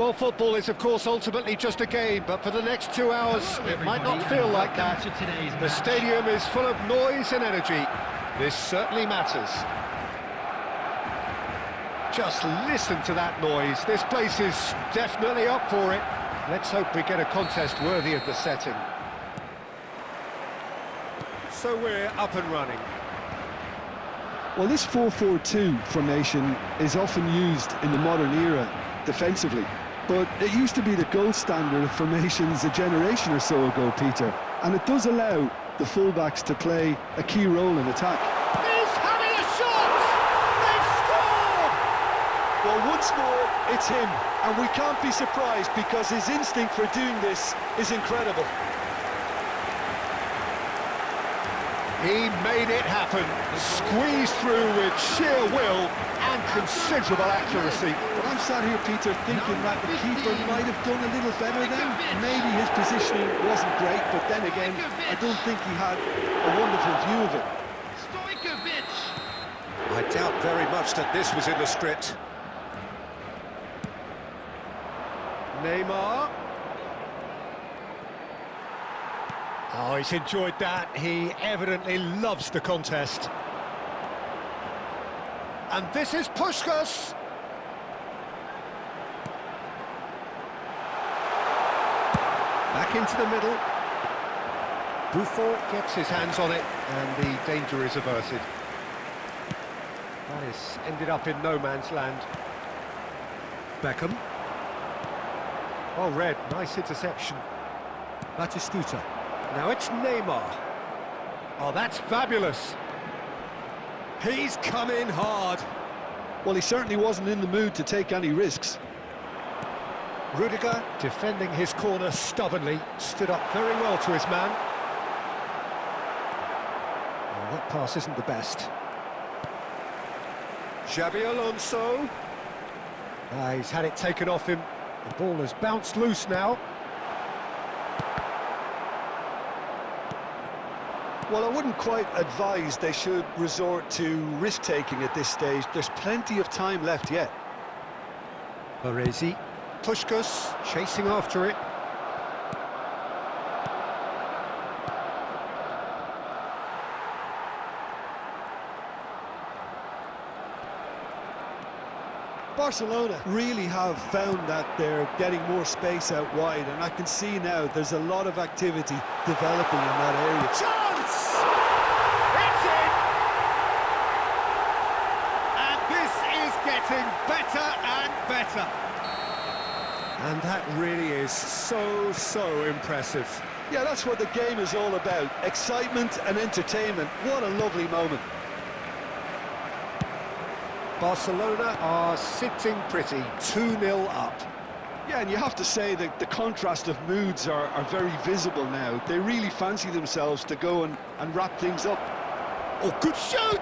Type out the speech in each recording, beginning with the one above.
Well, football is, of course, ultimately just a game, but for the next 2 hours, it might not feel like that. The stadium is full of noise and energy. This certainly matters. Just listen to that noise. This place is definitely up for it. Let's hope we get a contest worthy of the setting. So we're up and running. Well, this 4-4-2 formation is often used in the modern era defensively, but it used to be the gold standard of formations a generation or so ago, Peter, and it does allow the fullbacks to play a key role in attack. He's having a shot! They've scored! Well, once more, it's him, and we can't be surprised because his instinct for doing this is incredible. He made it happen, squeezed through with sheer will and considerable accuracy. Well, I'm sat here, Peter, thinking that the keeper might have done a little better then. Maybe his positioning wasn't great, but then again, I don't think he had a wonderful view of it. I doubt very much that this was in the script. Neymar. Oh, he's enjoyed that. He evidently loves the contest. And this is Puskás. Back into the middle. Buffon gets his hands on it, and the danger is averted. That is ended up in no man's land. Beckham. Well read, nice interception. Batistuta. Now it's Neymar. Oh, that's fabulous. He's come in hard. Well, he certainly wasn't in the mood to take any risks. Rudiger, defending his corner stubbornly, stood up very well to his man. Oh, that pass isn't the best. Xabi Alonso. He's had it taken off him. The ball has bounced loose now. Well, I wouldn't quite advise they should resort to risk-taking at this stage. There's plenty of time left yet. Baresi. Puskás chasing after it. Barcelona really have found that they're getting more space out wide, and I can see now there's a lot of activity developing in that area. Chance! It's in! And this is getting better and better. And that really is so impressive. Yeah, that's what the game is all about. Excitement and entertainment. What a lovely moment. Barcelona are sitting pretty, 2-0 up. Yeah, and you have to say that the contrast of moods are very visible now. They really fancy themselves to go and wrap things up. Oh, good shoot!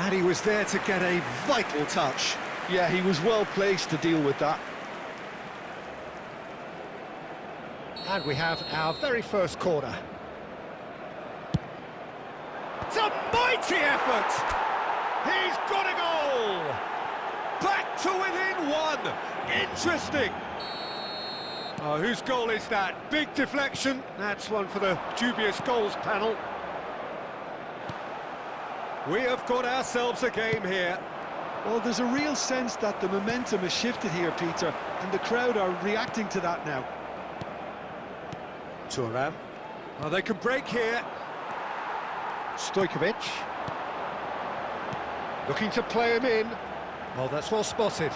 And he was there to get a vital touch. Yeah, he was well placed to deal with that. And we have our very first corner. It's a mighty effort! He's got a goal! Back to within one! Interesting! Oh, whose goal is that? Big deflection. That's one for the dubious goals panel. We have got ourselves a game here. Well, there's a real sense that the momentum has shifted here, Peter, and the crowd are reacting to that now. Thuram. Oh, they can break here. Stojkovic. Looking to play him in. Oh, that's well spotted.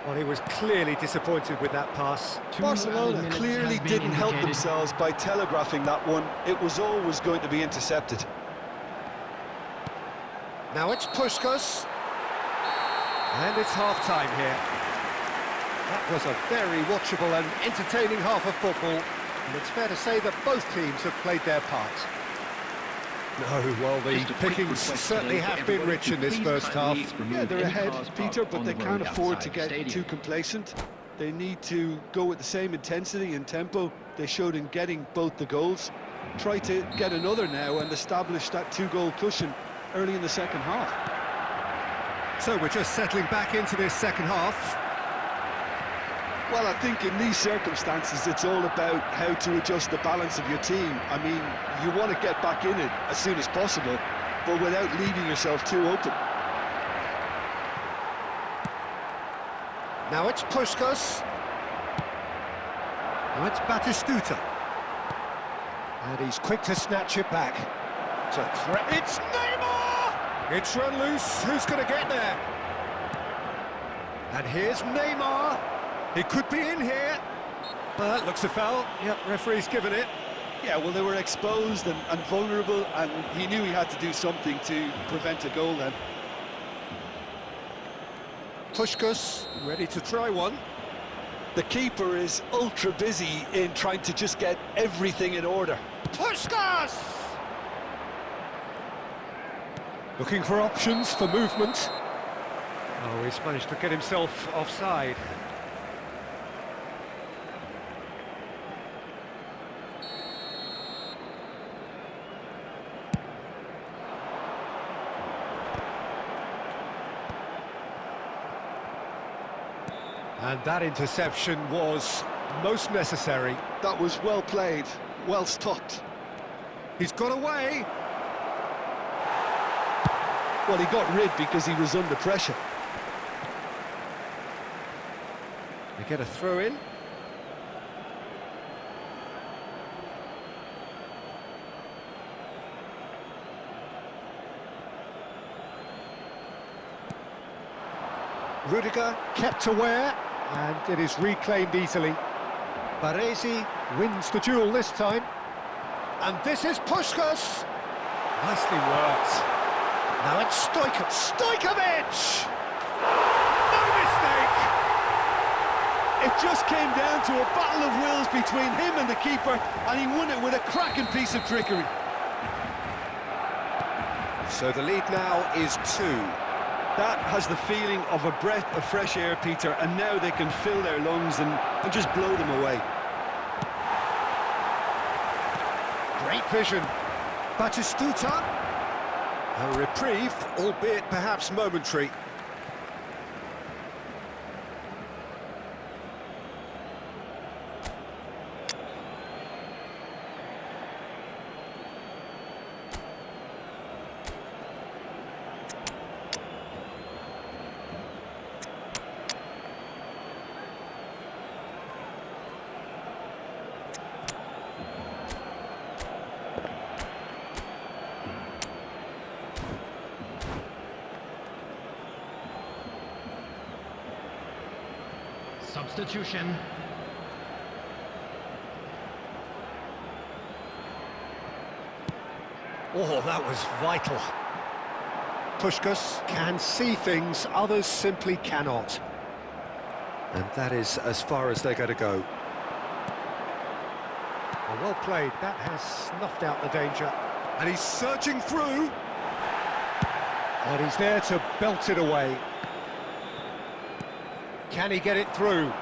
Well, he was clearly disappointed with that pass. Barcelona clearly didn't help themselves by telegraphing that one. It was always going to be intercepted. Now it's Puskás. And it's half-time here. That was a very watchable and entertaining half of football. And it's fair to say that both teams have played their part. No, well, the pickings certainly have been rich in this first half. Yeah, they're ahead, Peter, but they can't afford to get too complacent. They need to go with the same intensity and tempo they showed in getting both the goals. Try to get another now and establish that two-goal cushion early in the second half. So we're just settling back into this second half. Well, I think in these circumstances, it's all about how to adjust the balance of your team. I mean, you want to get back in it as soon as possible, but without leaving yourself too open. Now it's Puskás. Now it's Batistuta. And he's quick to snatch it back. It's a threat. It's Neymar! It's run loose. Who's going to get there? And here's Neymar. He could be in here. Well, that looks a foul. Yep, referee's given it. Yeah, well, they were exposed and vulnerable, and he knew he had to do something to prevent a goal then. Puskás ready to try one. The keeper is ultra busy in trying to just get everything in order. Puskás! Looking for options for movement. Oh, he's managed to get himself offside. And that interception was most necessary. That was well played, well stopped. He's got away. Well, he got rid because he was under pressure. They get a throw in. Rudiger kept aware, and it is reclaimed easily. Baresi wins the duel this time. And this is Puskás. Nicely worked. Now it's Stojkovic! No mistake! It just came down to a battle of wills between him and the keeper, and he won it with a cracking piece of trickery. So the lead now is 2. That has the feeling of a breath of fresh air, Peter, and now they can fill their lungs and just blow them away. Great vision. Batistuta. A reprieve, albeit perhaps momentary. Substitution. Oh, that was vital. Puskás can see things others simply cannot. And that is as far as they're going to go. Well played. That has snuffed out the danger. And he's surging through. And he's there to belt it away. Can he get it through?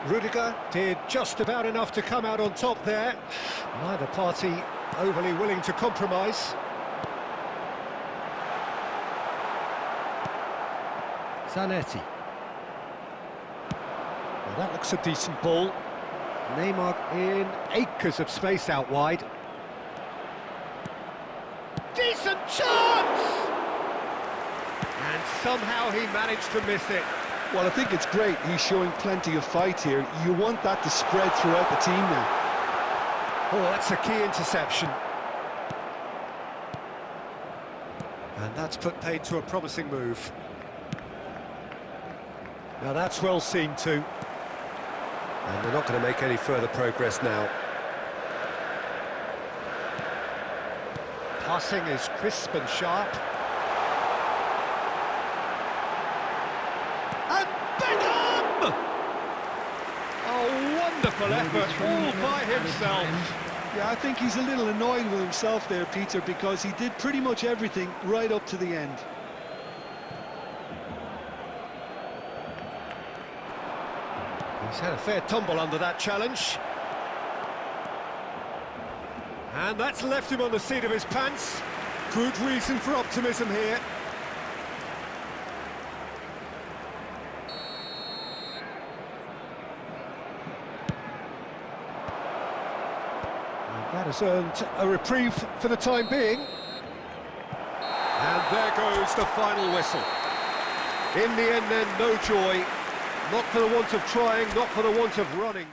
Rudiger did just about enough to come out on top there. Neither party overly willing to compromise. Zanetti. Well, that looks a decent ball. Neymar in acres of space out wide. Decent chance! And somehow he managed to miss it. Well, I think it's great. He's showing plenty of fight here. You want that to spread throughout the team now. Oh, that's a key interception. And that's put paid to a promising move. Now that's well seen too. And they're not going to make any further progress now. Passing is crisp and sharp. And Beckham! Oh, wonderful effort, all by himself. Yeah, I think he's a little annoyed with himself there, Peter, because he did pretty much everything right up to the end. He's had a fair tumble under that challenge. And that's left him on the seat of his pants. Good reason for optimism here. That has earned a reprieve for the time being. And there goes the final whistle. In the end then, no joy. Not for the want of trying, not for the want of running.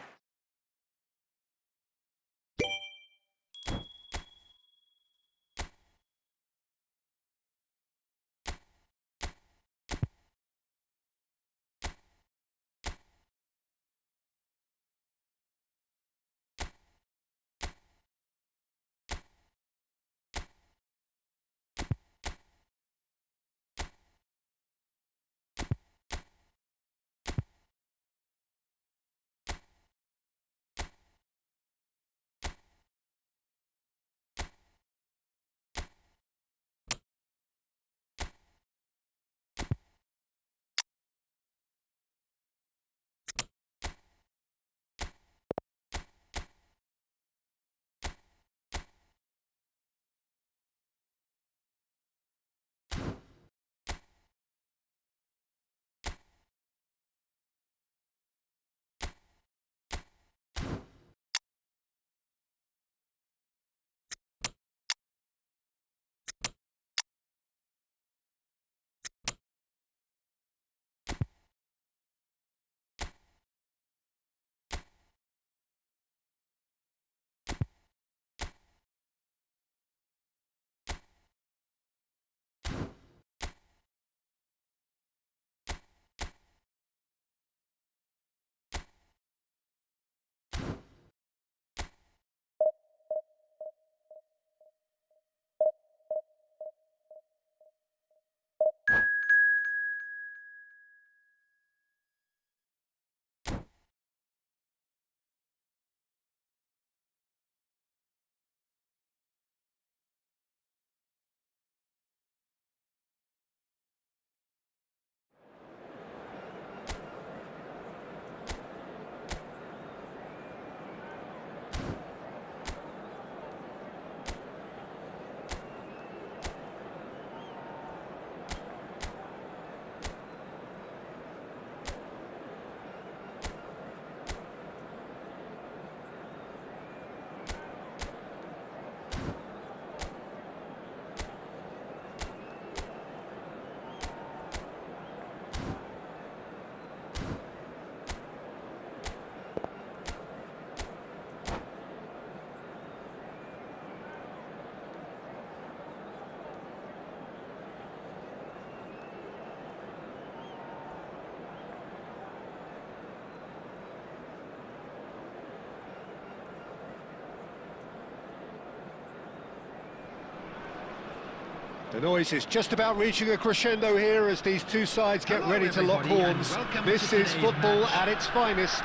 The noise is just about reaching a crescendo here as these two sides get ready to lock horns. This is football at its finest.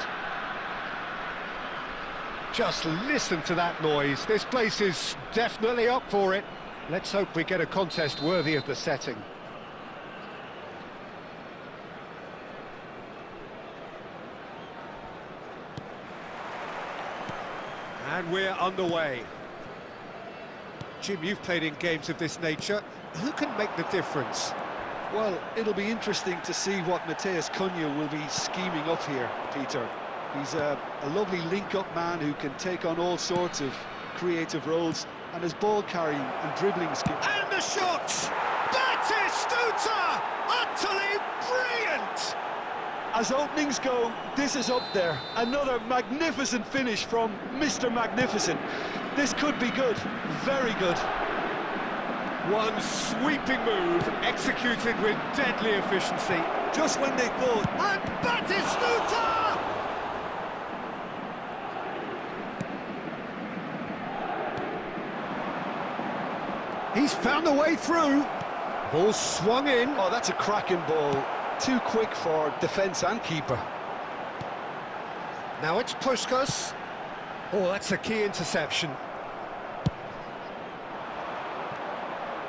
Just listen to that noise. This place is definitely up for it. Let's hope we get a contest worthy of the setting. And we're underway. Jim, you've played in games of this nature. Who can make the difference? Well, it'll be interesting to see what Mateus Cunha will be scheming up here, Peter. He's a lovely link-up man who can take on all sorts of creative roles, and his ball carrying and dribbling skill. And the shot! Batistuta! Utterly brilliant! As openings go, this is up there. Another magnificent finish from Mr. Magnificent. This could be good, very good. One sweeping move, executed with deadly efficiency. Just when they thought... And Batistuta! He's found a way through. Ball swung in. Oh, that's a cracking ball. Too quick for defence and keeper. Now it's Puskás. Oh, that's a key interception.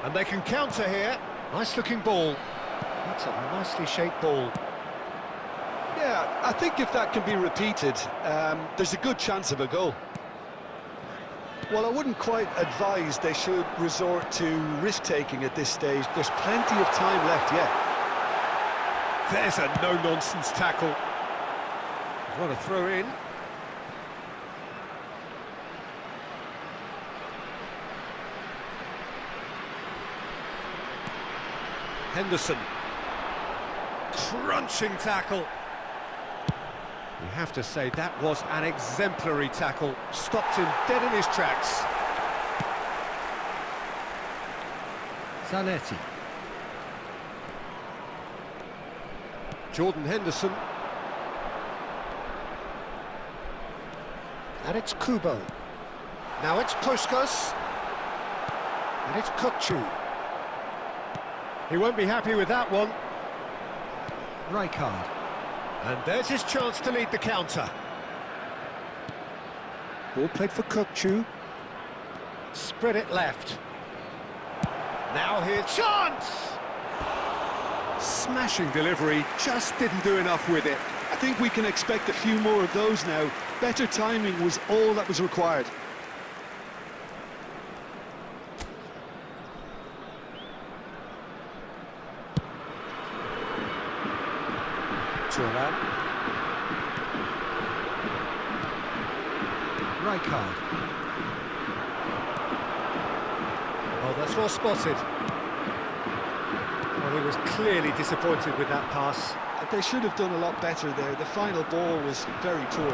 And they can counter here. Nice-looking ball. That's a nicely shaped ball. Yeah, I think if that can be repeated, there's a good chance of a goal. Well, I wouldn't quite advise they should resort to risk-taking at this stage. There's plenty of time left yet. There's a no-nonsense tackle. What a throw in. Henderson. Crunching tackle. You have to say that was an exemplary tackle. Stopped him dead in his tracks. Zanetti. Jordan Henderson. And it's Kubo. Now it's Puskas. And it's Kukcu. He won't be happy with that one. Rijkaard. And there's his chance to lead the counter. Ball played for Kukcu. Spread it left. Now here's chance! Smashing delivery, just didn't do enough with it. I think we can expect a few more of those now. Better timing was all that was required. Turan. Rijkaard. Oh, that's well spotted. Well, he was clearly disappointed with that pass. They should have done a lot better there. The final ball was very poor.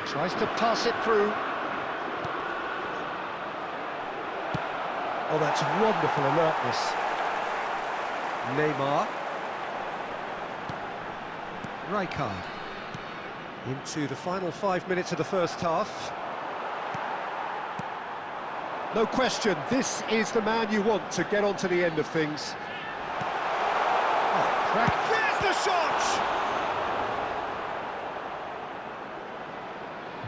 Tries to pass it through. Oh, that's wonderful alertness. Neymar. Rijkaard. Into the final 5 minutes of the first half. No question, this is the man you want to get on to the end of things. Oh, crack. There's the shot!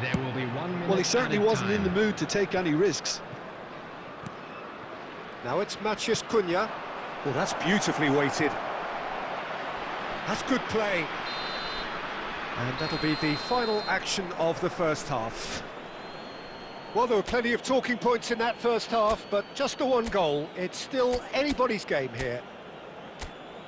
There will be 1 minute. Well, he certainly wasn't in the mood to take any risks. Now it's Matheus Cunha. Oh, that's beautifully weighted. That's good play. And that'll be the final action of the first half. Well, there were plenty of talking points in that first half, but just the one goal. It's still anybody's game here.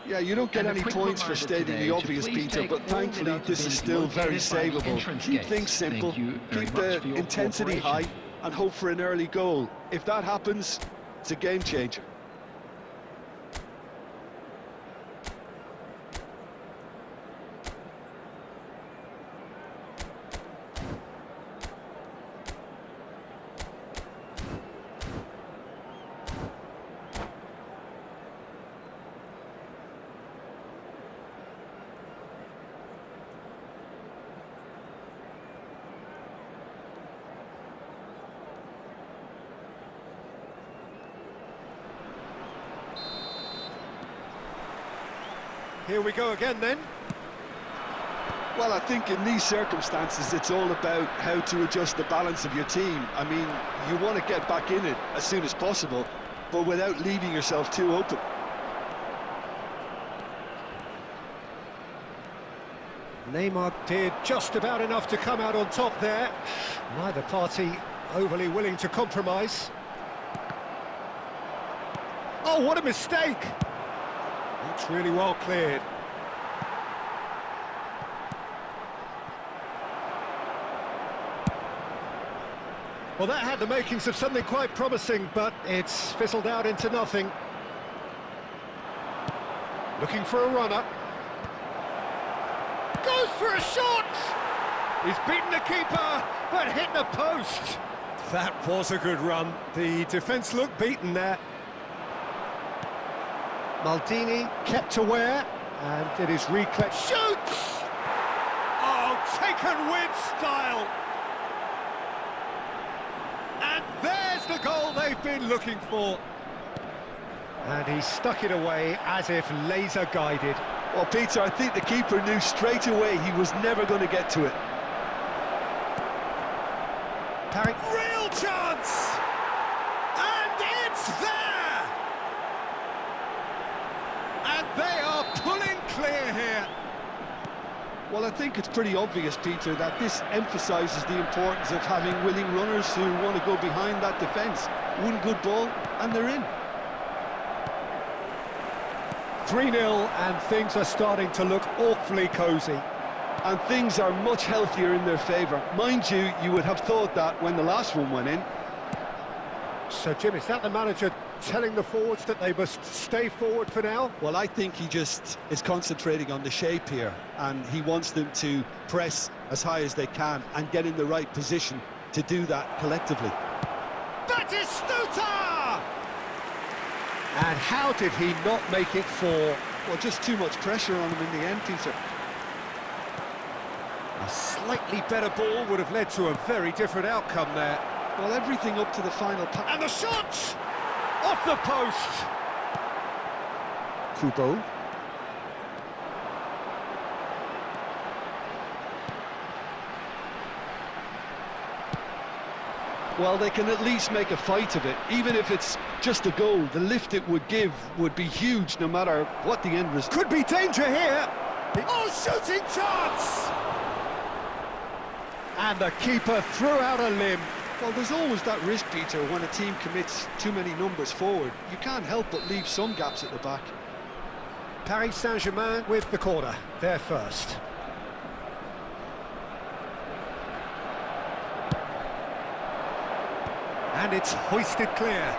Yeah, you don't get any points for stating the obvious, Peter, but thankfully this is still very savable. Keep things simple, keep the intensity high, and hope for an early goal. If that happens, it's a game changer. Here we go again then. Well, I think in these circumstances it's all about how to adjust the balance of your team. I mean, you want to get back in it as soon as possible, but without leaving yourself too open. Neymar did just about enough to come out on top there. Neither party overly willing to compromise. Oh, what a mistake! That's really well cleared. Well, that had the makings of something quite promising, but it's fizzled out into nothing. Looking for a runner. Goes for a shot! He's beaten the keeper, but hit the post. That was a good run. The defence looked beaten there. Maldini kept aware, and it is reclaimed. Shoots! Oh, taken with style! And there's the goal they've been looking for. And he stuck it away as if laser guided. Well, Peter, I think the keeper knew straight away he was never going to get to it. Parry, real chance! And it's there! And they are pulling clear here. Well, I think it's pretty obvious, Peter, that this emphasises the importance of having willing runners who want to go behind that defence. One good ball, and they're in. 3-0, and things are starting to look awfully cosy. And things are much healthier in their favour. Mind you, you would have thought that when the last one went in. So, Jim, is that the manager telling the forwards that they must stay forward for now? Well, I think he just is concentrating on the shape here, and he wants them to press as high as they can and get in the right position to do that collectively. Batistuta! And how did he not make it 4? Well, just too much pressure on him in the end, Peter. A slightly better ball would have led to a very different outcome there. Well, everything up to the final pass. And the shot! Off the post! Kubo. Well, they can at least make a fight of it. Even if it's just a goal, the lift it would give would be huge no matter what the end result. Could be danger here! Oh, shooting chance! And the keeper threw out a limb. Well, there's always that risk, Peter, when a team commits too many numbers forward. You can't help but leave some gaps at the back. Paris Saint-Germain with the corner. They're first. And it's hoisted clear.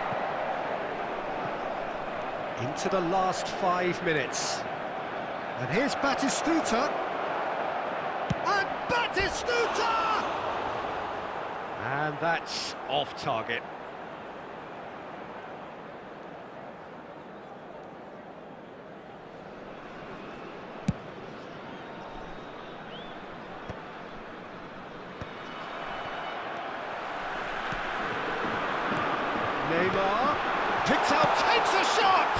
Into the last 5 minutes. And here's Batistuta. And Batistuta! And that's off target. Neymar picks out, takes a shot!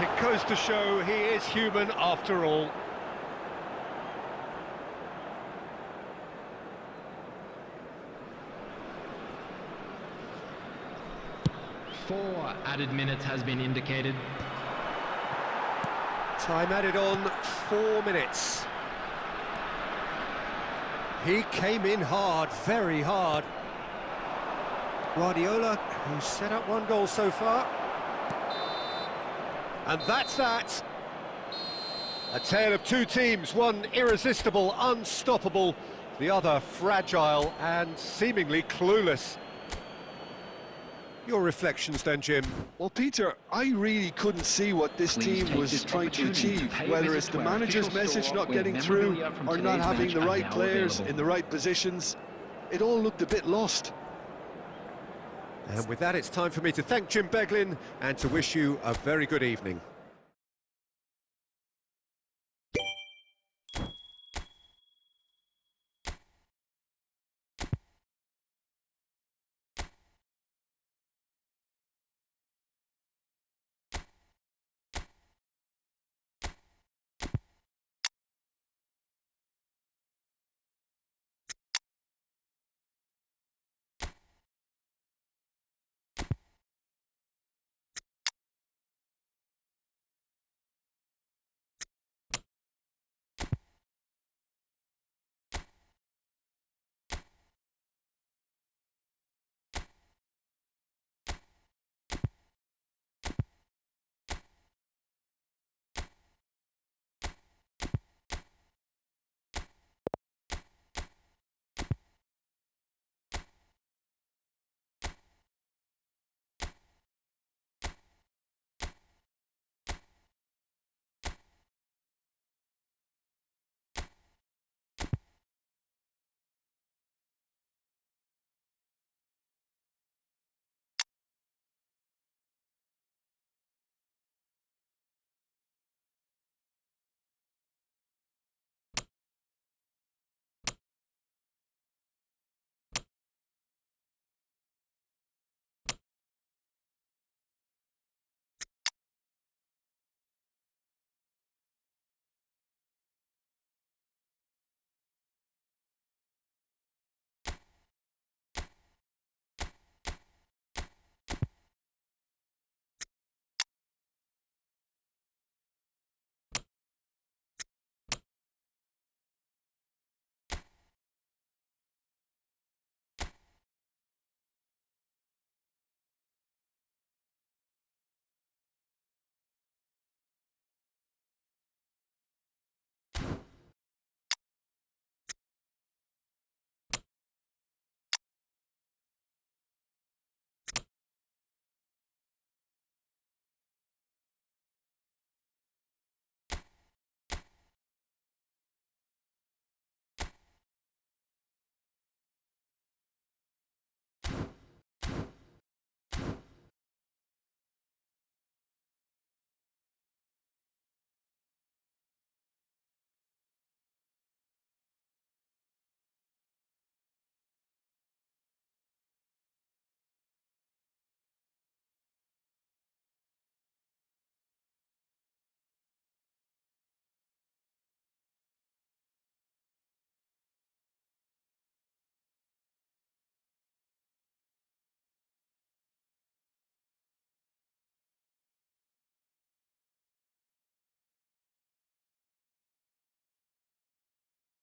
It goes to show he is human after all. Four added minutes has been indicated. Time added on, 4 minutes. He came in hard, very hard. Guardiola, who's set up 1 goal so far. And that's that. A tale of 2 teams, one irresistible, unstoppable, the other fragile and seemingly clueless. Your reflections then, Jim? Well, Peter, I really couldn't see what this team was trying to achieve, whether it's the manager's message not getting through or not having the right players in the right positions. It all looked a bit lost. And with that, it's time for me to thank Jim Beglin and to wish you a very good evening.